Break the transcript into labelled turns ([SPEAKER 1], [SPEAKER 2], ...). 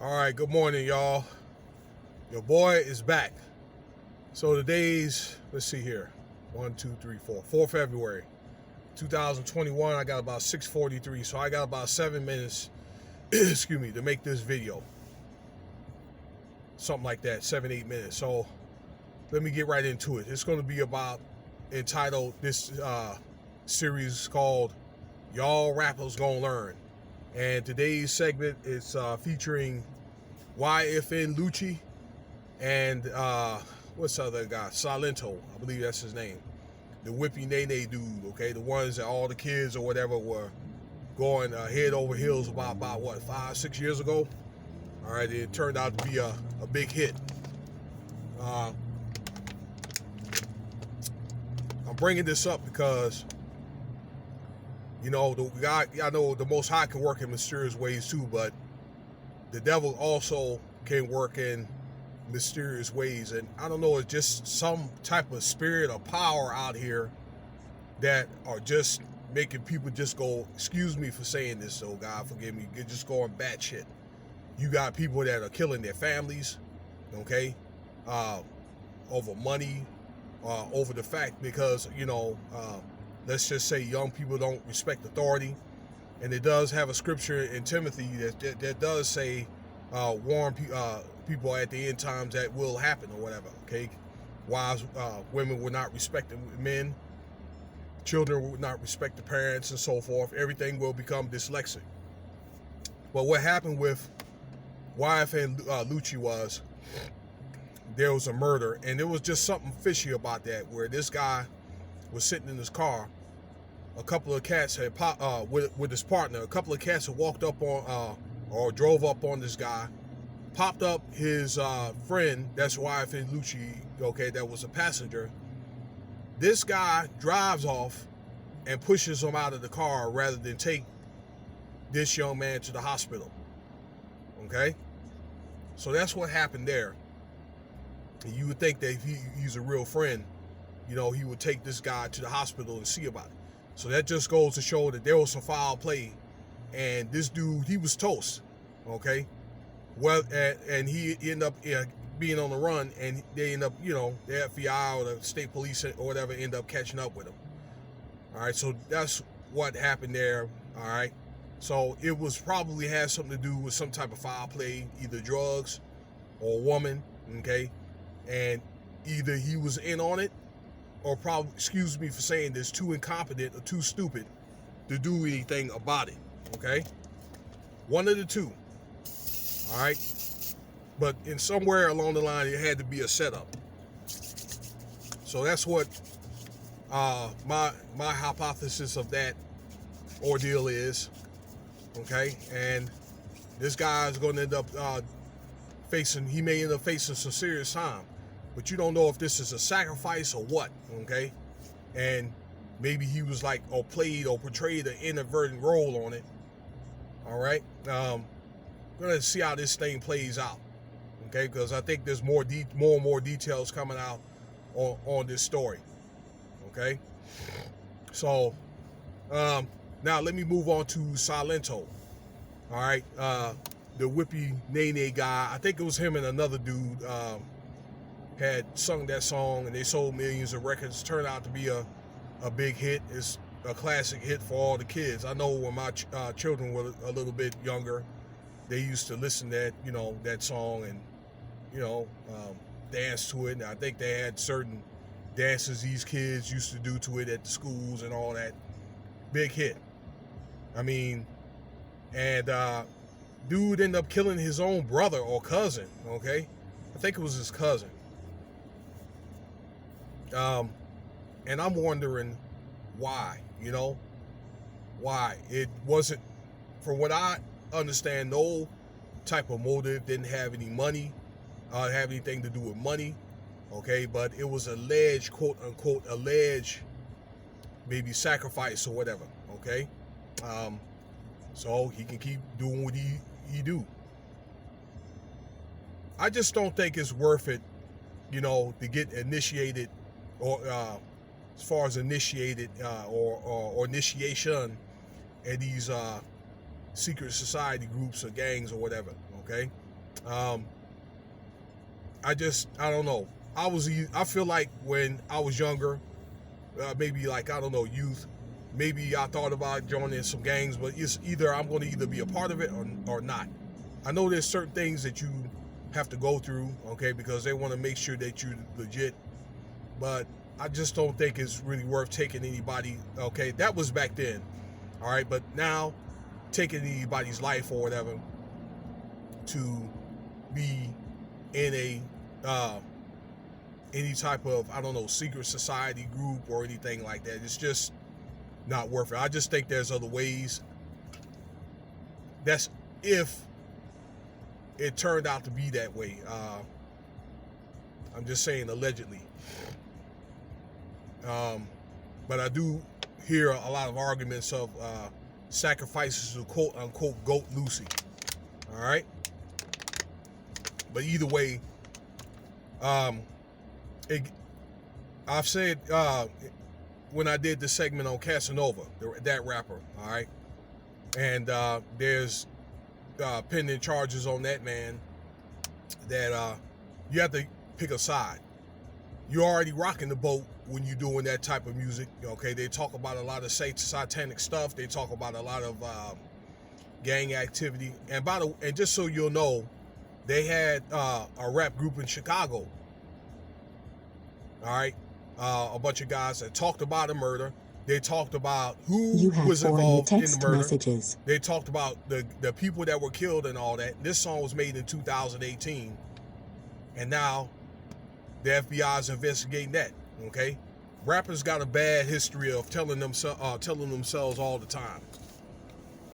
[SPEAKER 1] All right, good morning, y'all. Your boy is back. So today's, let's see here, 4 February, 2021. I got about 6:43, so I got about 7 minutes, excuse me, to make this video. Something like that, 7-8 minutes. So let me get right into it. It's going to be entitled, this series called Y'all Rappers Gonna Learn. And today's segment is featuring YFN LUCCI and what's the other guy? Silento, I believe that's his name. The whippy nay dude, okay? The ones that all the kids or whatever were going head over heels about what, 5-6 years ago? All right, it turned out to be a big hit. I'm bringing this up because, you know, I know the Most High can work in mysterious ways too, but the devil also can work in mysterious ways. And I don't know, it's just some type of spirit or power out here that are just making people just go, excuse me for saying this, so God forgive me, just going batshit. You got people that are killing their families, okay, over money, over the fact because, you know, let's just say young people don't respect authority. And it does have a scripture in Timothy that does say, warn people at the end times that will happen or whatever, okay? Wives, women will not respect the men. Children will not respect the parents and so forth. Everything will become dyslexic. But what happened with YFN LUCCI was there was a murder, and there was just something fishy about that, where this guy was sitting in his car. A couple of cats had with his partner. A couple of cats had walked up on or drove up on this guy, popped up his friend. That's YFN LUCCI, okay, that was a passenger. This guy drives off and pushes him out of the car rather than take this young man to the hospital. Okay, so that's what happened there. And you would think that if he's a real friend, you know, he would take this guy to the hospital and see about it. So that just goes to show that there was some foul play, and this dude, he was toast, okay? Well, and he ended up being on the run, and they end up, you know, the FBI or the state police or whatever end up catching up with him. All right, so that's what happened there. All right, so it was probably has something to do with some type of foul play, either drugs or a woman, okay? And either he was in on it, or probably, excuse me for saying this, too incompetent or too stupid to do anything about it, okay? One of the two, all right? But in somewhere along the line, it had to be a setup. So that's what my hypothesis of that ordeal is, okay? And this guy is going to end up he may end up facing some serious time. But you don't know if this is a sacrifice or what, okay? And maybe he was like, or played or portrayed an inadvertent role on it, all right? We're gonna see how this thing plays out, okay? Because I think there's more and more details coming out on this story, okay? So, now let me move on to Silento, all right? The whippy nay guy, I think it was him and another dude, had sung that song, and they sold millions of records. Turned out to be a big hit. It's a classic hit for all the kids. I know when my children were a little bit younger, they used to listen to that, you know, that song, and, you know, dance to it. And I think they had certain dances these kids used to do to it at the schools and all that. Big hit. I mean, and dude ended up killing his own brother or cousin, okay? I think it was his cousin. And I'm wondering why, you know, why. It wasn't, from what I understand, no type of motive, didn't have any money, have anything to do with money, okay, but it was alleged, quote unquote, alleged, maybe sacrifice or whatever, okay, so he can keep doing what he do. I just don't think it's worth it, you know, to get initiated, or as far as initiated or initiation at these secret society groups or gangs or whatever, okay? I don't know. I feel like when I was younger, maybe like, I don't know, youth, maybe I thought about joining some gangs, but it's either I'm going to either be a part of it or not. I know there's certain things that you have to go through, okay, because they want to make sure that you're legit, but I just don't think it's really worth taking anybody, okay? That was back then, all right? But now, taking anybody's life or whatever to be in a any type of, I don't know, secret society group or anything like that, it's just not worth it. I just think there's other ways. That's if it turned out to be that way. I'm just saying allegedly. But I do hear a lot of arguments of sacrifices to quote unquote GOAT Lucy. All right. But either way, I've said when I did the segment on Casanova, that rapper, all right, and there's pending charges on that man that you have to pick a side. You're already rocking the boat when you're doing that type of music, okay? They talk about a lot of satanic stuff. They talk about a lot of gang activity. And just so you'll know, they had a rap group in Chicago, all right? A bunch of guys that talked about a murder. They talked about who was involved in the murder. Messages. They talked about the people that were killed and all that. This song was made in 2018, and now the FBI is investigating that. Okay, rappers got a bad history of telling themselves all the time.